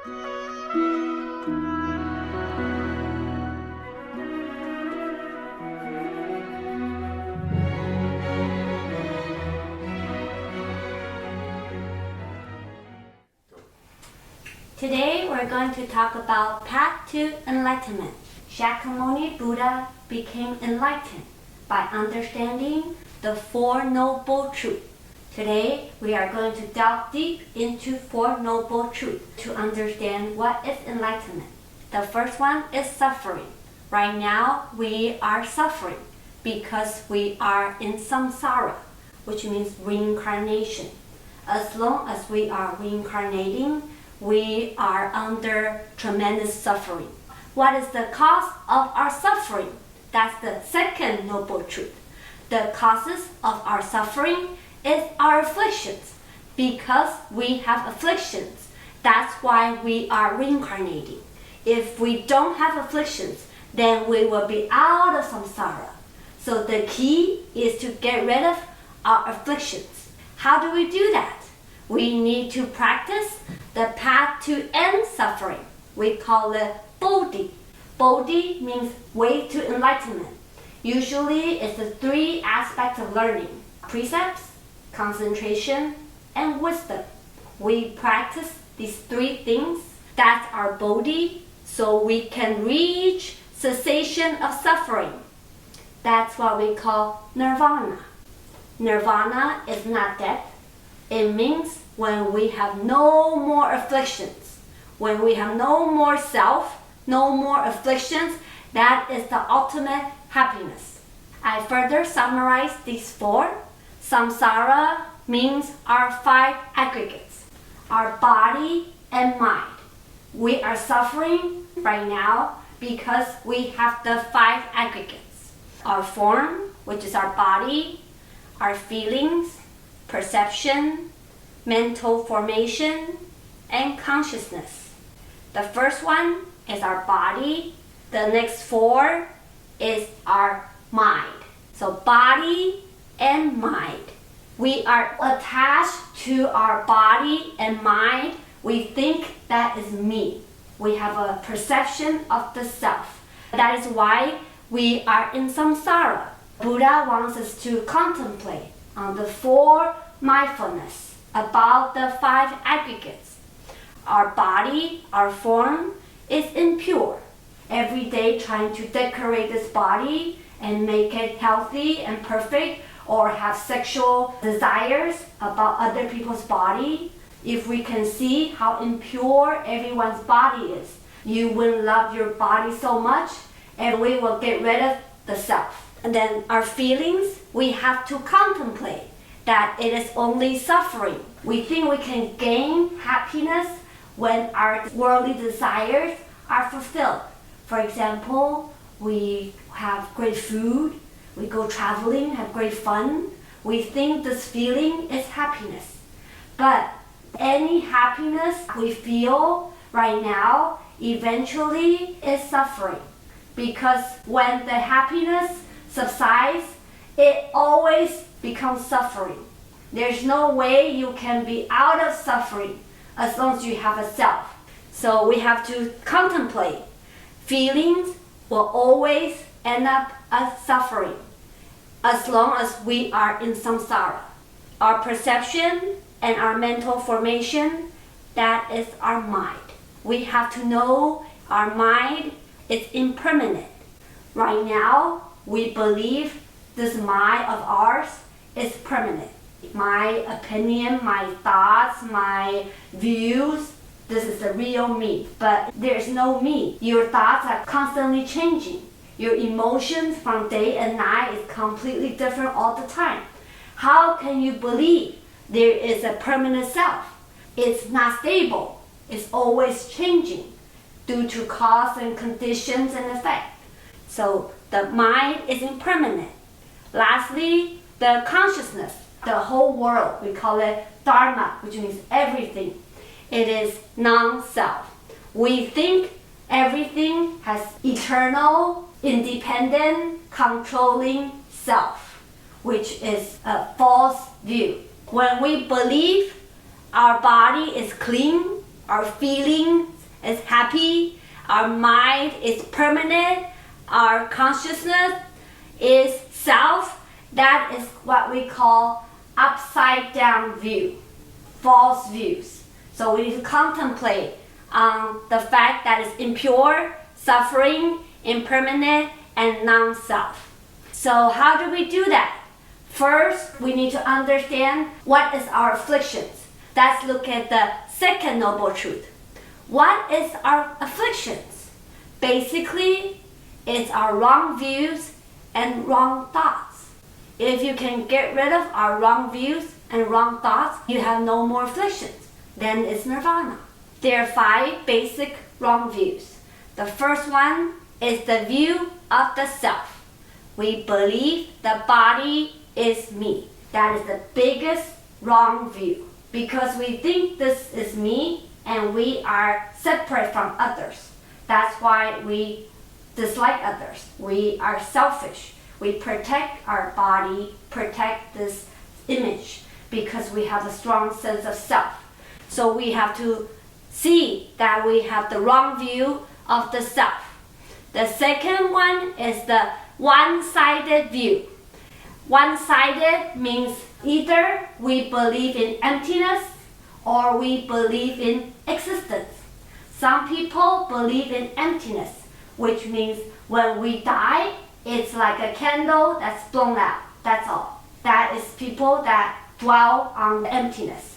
Today we're going to talk about Path to Enlightenment. Shakyamuni Buddha became enlightened by understanding the Four Noble Truths. Today we are going to delve deep into Four Noble Truths to understand what is enlightenment. The first one is suffering. Right now we are suffering because we are in samsara, which means reincarnation. As long as we are reincarnating, we are under tremendous suffering. What is the cause of our suffering? That's the second noble truth. The causes of our suffering is our afflictions. Because we have afflictions, that's why we are reincarnating. If we don't have afflictions, then we will be out of samsara. So the key is to get rid of our afflictions. How do we do that? We need to practice the path to end suffering. We call it Bodhi. Bodhi means way to enlightenment. Usually it's the three aspects of learning: precepts, concentration, and wisdom. We practice these three things. That's our Bodhi, so we can reach cessation of suffering. That's what we call nirvana. Nirvana is not death. It means when we have no more afflictions, when we have no more self, no more afflictions, that is the ultimate happiness. I further summarize these four. Samsara means our five aggregates, our body and mind. We are suffering right now because we have the five aggregates: our form, which is our body, our feelings, perception, mental formation, and consciousness. The first one is our body. The next four is our mind. So body and mind. We are attached to our body and mind. We think that is me. We have a perception of the self. That is why we are in samsara. Buddha wants us to contemplate on the four mindfulness about the five aggregates. Our body, our form, is impure. Every day trying to decorate this body and make it healthy and perfect, or have sexual desires about other people's body. If we can see how impure everyone's body is, you will love your body so much, and we will get rid of the self. And then our feelings, we have to contemplate that it is only suffering. We think we can gain happiness when our worldly desires are fulfilled. For example, we have great food, we go traveling, have great fun. We think this feeling is happiness. But any happiness we feel right now eventually is suffering. Because when the happiness subsides, it always becomes suffering. There's no way you can be out of suffering as long as you have a self. So we have to contemplate. Feelings will always end up as suffering as long as we are in samsara. Our perception and our mental formation, that is our mind. We have to know our mind is impermanent. Right now, we believe this mind of ours is permanent. My opinion, my thoughts, my views, this is the real me. But there's no me. Your thoughts are constantly changing. Your emotions from day and night is completely different all the time. How can you believe there is a permanent self? It's not stable. It's always changing due to cause and conditions and effect. So the mind is impermanent. Lastly, the consciousness, the whole world, we call it Dharma, which means everything. It is non-self. We think everything has eternal, independent, controlling self, which is a false view. When we believe our body is clean, our feelings is happy, our mind is permanent, our consciousness is self. That is what we call upside down view, false views. So we need to contemplate on the fact that it's impure, suffering, impermanent, and non-self. So how do we do that? First, we need to understand what is our afflictions. Let's look at the second noble truth. What is our afflictions? Basically, it's our wrong views and wrong thoughts. If you can get rid of our wrong views and wrong thoughts, you have no more afflictions. Then it's nirvana. There are 5 basic wrong views. The first one is the view of the self. We believe the body is me. That is the biggest wrong view, because we think this is me and we are separate from others. That's why we dislike others. We are selfish. We protect our body, protect this image, because we have a strong sense of self. So we have to see that we have the wrong view of the self. The second one is the one-sided view. One-sided means either we believe in emptiness or we believe in existence. Some people believe in emptiness, which means when we die, it's like a candle that's blown out. That's all. That is people that dwell on emptiness.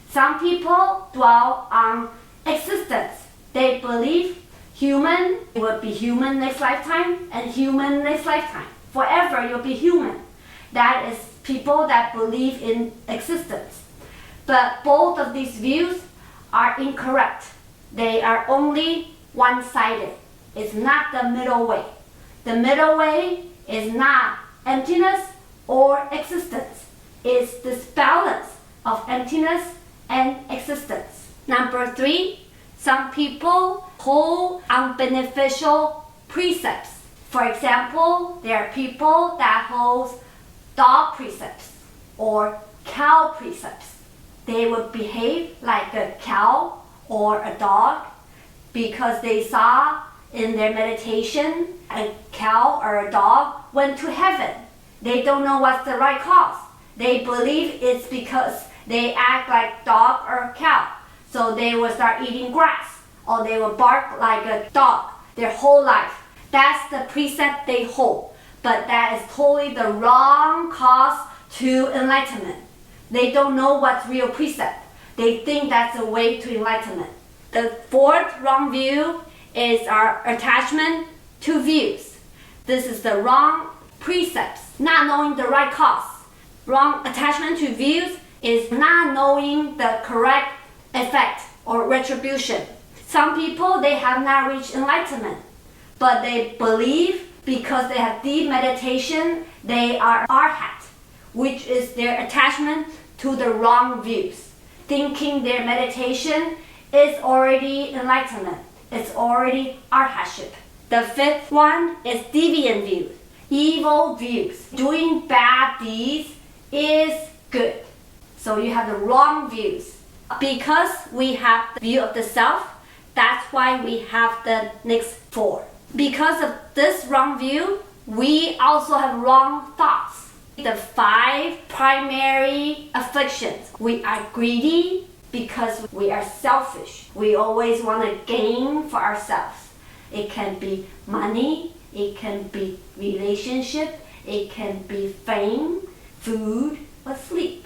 Some people dwell on existence. They believe human will be human next lifetime and human next lifetime. Forever you'll be human. That is people that believe in existence. But both of these views are incorrect. They are only one-sided. It's not the middle way. The middle way is not emptiness or existence. It's this balance of emptiness and existence. Number 3, some people hold unbeneficial precepts. For example, there are people that hold dog precepts or cow precepts. They would behave like a cow or a dog because they saw in their meditation a cow or a dog went to heaven. They don't know what's the right cause. They believe it's because they act like dog or cow. So they will start eating grass or they will bark like a dog their whole life. That's the precept they hold. But that is totally the wrong cause to enlightenment. They don't know what's real precept. They think that's the way to enlightenment. The 4th wrong view is our attachment to views. This is the wrong precepts, not knowing the right cause. Wrong attachment to views is not knowing the correct effect or retribution. Some people, they have not reached enlightenment, but they believe because they have deep meditation, they are arhat, which is their attachment to the wrong views, thinking their meditation is already enlightenment. It's already arhatship. The 5th one is deviant views, evil views. Doing bad deeds is good. So you have the wrong views. Because we have the view of the self, that's why we have the next 4. Because of this wrong view, we also have wrong thoughts. The 5 primary afflictions. We are greedy because we are selfish. We always want to gain for ourselves. It can be money, it can be relationship, it can be fame, food, or sleep.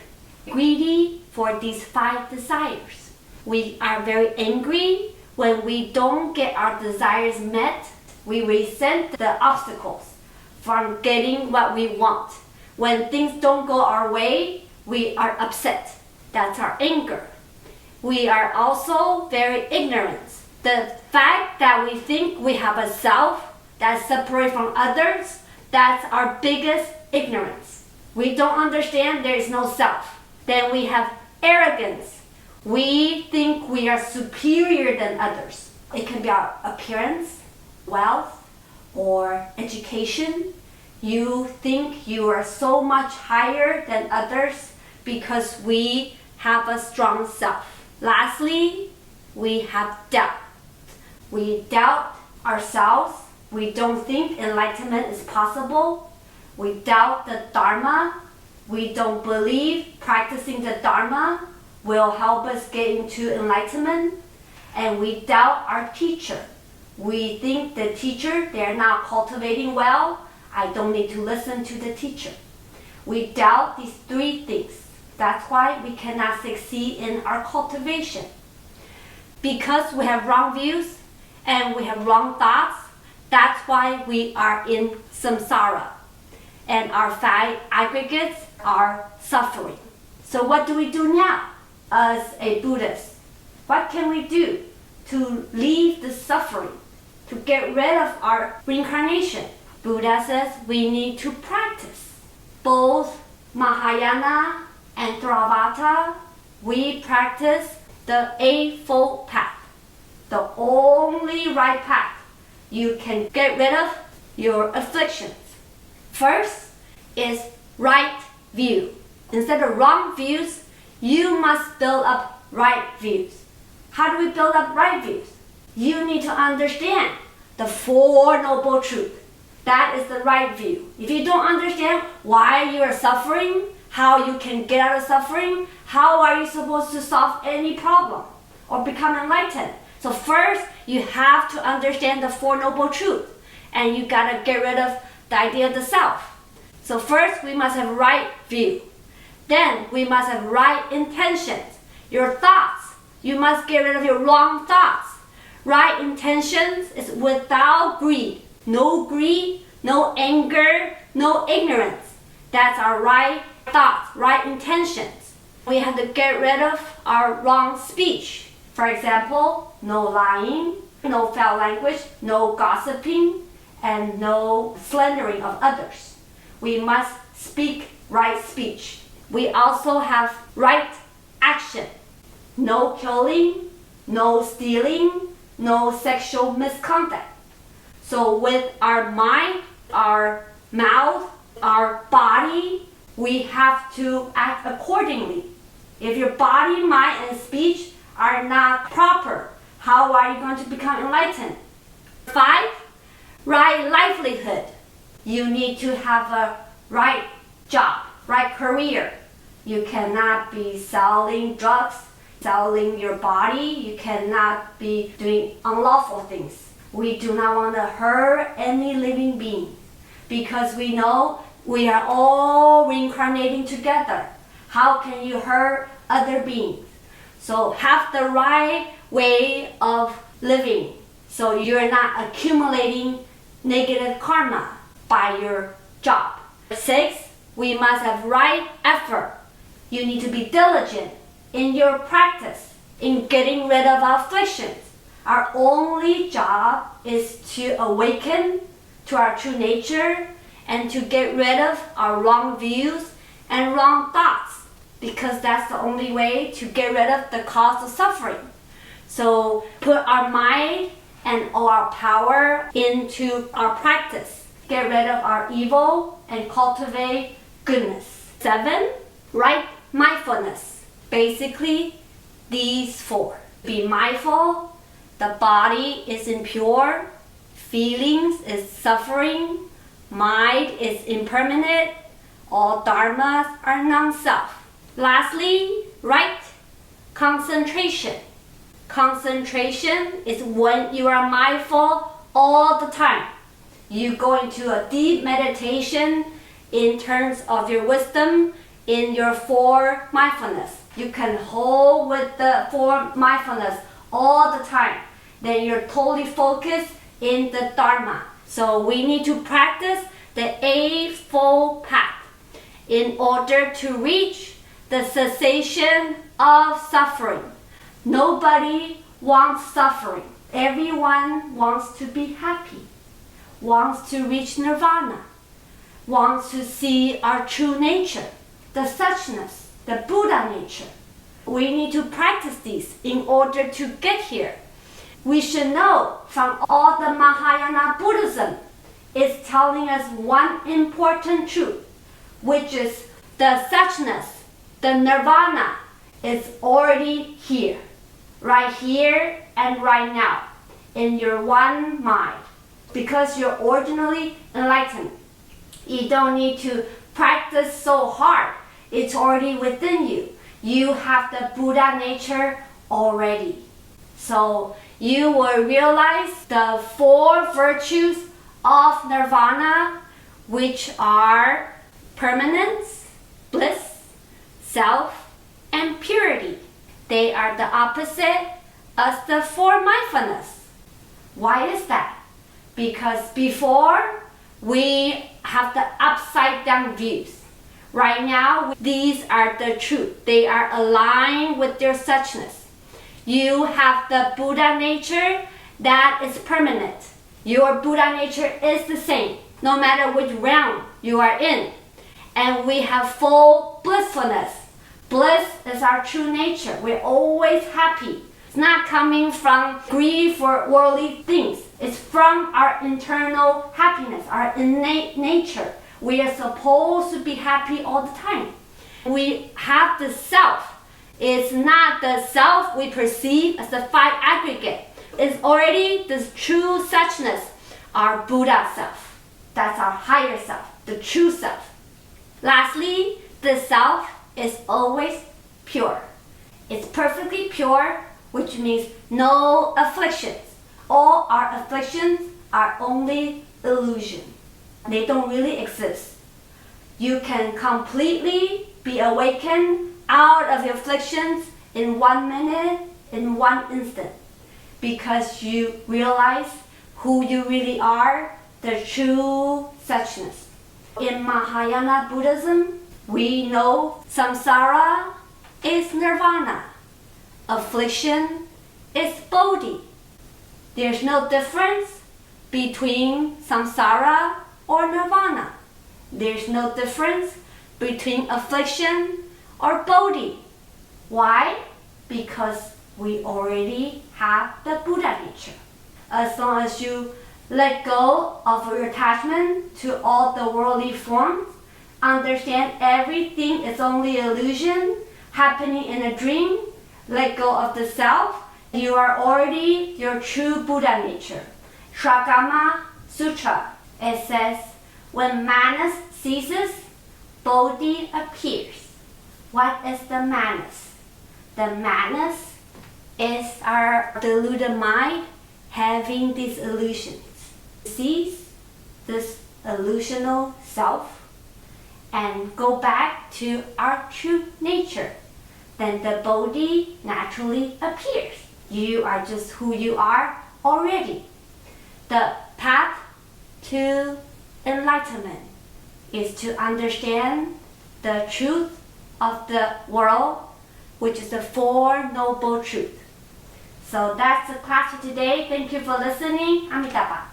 Greedy for these 5 desires. We are very angry when we don't get our desires met. We resent the obstacles from getting what we want. When things don't go our way, we are upset. That's our anger. We are also very ignorant. The fact that we think we have a self that's separate from others, that's our biggest ignorance. We don't understand there is no self. Then we have arrogance. We think we are superior than others. It can be our appearance, wealth, or education. You think you are so much higher than others because we have a strong self. Lastly, we have doubt. We doubt ourselves. We don't think enlightenment is possible. We doubt the Dharma. We don't believe practicing the Dharma will help us get into enlightenment. And we doubt our teacher. We think the teacher, they're not cultivating well. I don't need to listen to the teacher. We doubt these three things. That's why we cannot succeed in our cultivation. Because we have wrong views and we have wrong thoughts, that's why we are in samsara. And our five aggregates are suffering. So what do we do now as a Buddhist? What can we do to leave the suffering, to get rid of our reincarnation? Buddha says we need to practice. Both Mahayana and Theravada, we practice the Eightfold Path, the only right path. You can get rid of your afflictions. First is right view. Instead of wrong views, you must build up right views. How do we build up right views? You need to understand the Four Noble Truths. That is the right view. If you don't understand why you are suffering, how you can get out of suffering, how are you supposed to solve any problem or become enlightened? So first, you have to understand the Four Noble Truths, and you gotta get rid of the idea of the self. So first, we must have right view. Then, we must have right intentions. Your thoughts, you must get rid of your wrong thoughts. Right intentions is without greed. No greed, no anger, no ignorance. That's our right thoughts, right intentions. We have to get rid of our wrong speech. For example, no lying, no foul language, no gossiping, and no slandering of others. We must speak right speech. We also have right action. No killing, no stealing, no sexual misconduct. So with our mind, our mouth, our body, we have to act accordingly. If your body, mind, and speech are not proper, how are you going to become enlightened? 5, right livelihood. You need to have a right job, right career. You cannot be selling drugs, selling your body. You cannot be doing unlawful things. We do not want to hurt any living being because we know we are all reincarnating together. How can you hurt other beings? So have the right way of living so you're not accumulating negative karma by your job. 6, we must have right effort. You need to be diligent in your practice, in getting rid of our afflictions. Our only job is to awaken to our true nature and to get rid of our wrong views and wrong thoughts, because that's the only way to get rid of the cause of suffering. So put our mind and all our power into our practice. Get rid of our evil and cultivate goodness. 7, right mindfulness. Basically, these 4. Be mindful. The body is impure, feelings is suffering, mind is impermanent, all dharmas are non-self. Lastly, right concentration. Concentration is when you are mindful all the time. You go into a deep meditation in terms of your wisdom in your 4 mindfulness. You can hold with the 4 mindfulness all the time. Then you're totally focused in the Dharma. So we need to practice the Eightfold Path in order to reach the cessation of suffering. Nobody wants suffering. Everyone wants to be happy, wants to reach nirvana, wants to see our true nature, the suchness, the Buddha nature. We need to practice these in order to get here. We should know from all the Mahayana Buddhism is telling us one important truth, which is the suchness, the nirvana is already here. right here and right now in your one mind. Because you're originally enlightened. You don't need to practice so hard. It's already within you. You have the Buddha nature already. So you will realize the 4 virtues of nirvana, which are permanence, bliss, self, and purity. They are the opposite as the 4 mindfulness. Why is that? Because before, we have the upside down views. Right now, these are the truth. They are aligned with your suchness. You have the Buddha nature that is permanent. Your Buddha nature is the same, no matter which realm you are in. And we have full blissfulness. Bliss is our true nature. We're always happy. It's not coming from greed for worldly things. It's from our internal happiness, our innate nature. We are supposed to be happy all the time. We have the self. It's not the self we perceive as the 5 aggregate. It's already this true suchness, our Buddha self. That's our higher self, the true self. Lastly, the self is always pure. It's perfectly pure, which means no afflictions. All our afflictions are only illusion. They don't really exist. You can completely be awakened out of your afflictions in 1 minute, in 1 instant, because you realize who you really are, the true suchness. In Mahayana Buddhism, we know samsara is nirvana. Affliction is bodhi. There's no difference between samsara or nirvana. There's no difference between affliction or bodhi. Why? Because we already have the Buddha nature. As long as you let go of your attachment to all the worldly forms, understand everything is only illusion, happening in a dream, let go of the self, you are already your true Buddha nature. Shrakama Sutra, it says, when manas ceases, bodhi appears. What is the manas? The manas is our deluded mind having these illusions. Cease this illusional self and go back to our true nature. Then the bodhi naturally appears. You are just who you are already. The path to enlightenment is to understand the truth of the world, which is the 4 Noble Truths. So that's the class for today. Thank you for listening. Amitabha.